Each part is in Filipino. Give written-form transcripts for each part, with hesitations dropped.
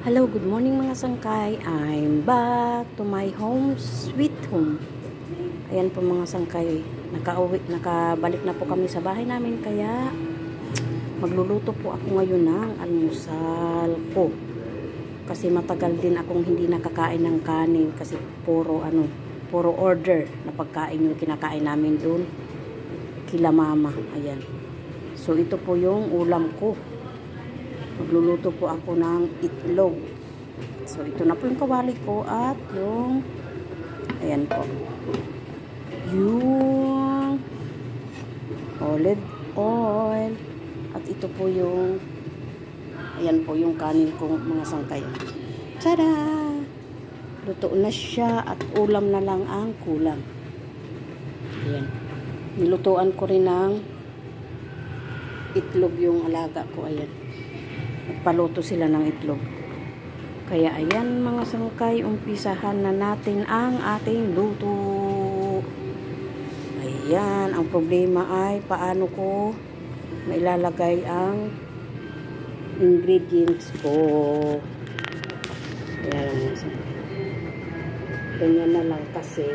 Hello, good morning mga sangkay. I'm back to my home, sweet home. Ayan po mga sangkay. Nakabalik na po kami sa bahay namin kaya magluluto po ako ngayon ng almusal ko. Kasi matagal din akong hindi nakakain ng kanin kasi puro order na pagkain yung kinakain namin doon kila mama. Ayan. So ito po yung ulam ko. Magluluto po ako ng itlog. So, ito na po yung kawali ko at yung ayan po. Yung olive oil. At ito po yung ayan po yung kanin ko mga sangkay. Tada! Luto na siya at ulam na lang ang kulang. Ayan. Nilutuan ko rin ng itlog yung alaga ko. Ayan. Nagpaluto sila ng itlog. Kaya ayan mga sangkay, umpisahan na natin ang ating luto. Ayan, ang problema ay paano ko mailalagay ang ingredients ko. Ayan mga sangkay. Ganyan na lang kasi.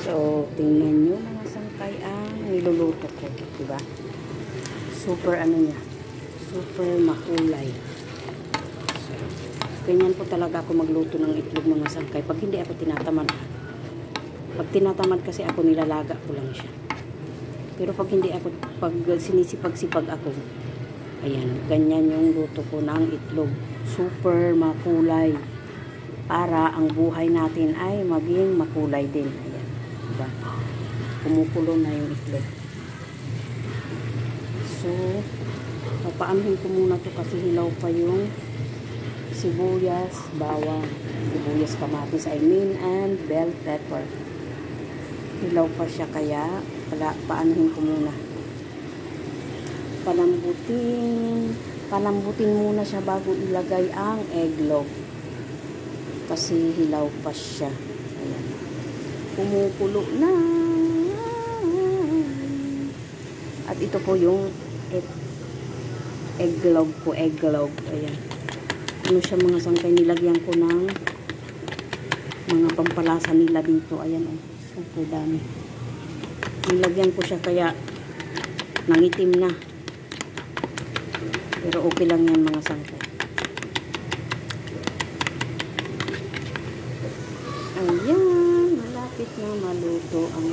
So, tingnan nyo mga sangkay ang niluluto ko. Diba? Super niya. Super makulay. So, ganyan po talaga ako magluto ng itlog mga sangkay. Pag hindi ako tinatamad. Pag tinatamad kasi ako nilalaga ko lang siya. Pero pag hindi ako, pag sinisipag-sipag ako, ayan, ganyan yung luto ko ng itlog. Super makulay. Para ang buhay natin ay maging makulay din. Ayan. Diba? Kumukulo na yung itlog. So, papaanuhin ko muna to kasi hilaw pa yung sibuyas, bawang, sibuyas, kamatis, and bell pepper. Hilaw pa siya kaya paanuhin ko muna. Palambutin muna siya bago ilagay ang egglog. Kasi hilaw pa siya. Ayan. Kumukulo na. At ito po yung egglog ko. Ayan. Ano siya mga sangkay, nilagyan ko ng mga pampalasa nila dito. Ayan oh. Super dami. Nilagyan ko siya kaya nangitim na. Pero okay lang yan mga sangkay. Ayan. Malapit na maluto ang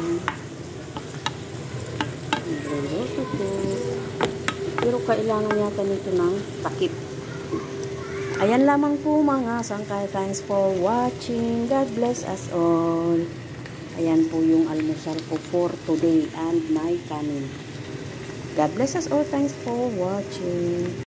niluluto ko. Pero kailangan yata nito ng takip. Ayan lamang po mga sangkay. Thanks for watching. God bless us all. Ayan po yung almusal ko for today and my kanin. God bless us all. Thanks for watching.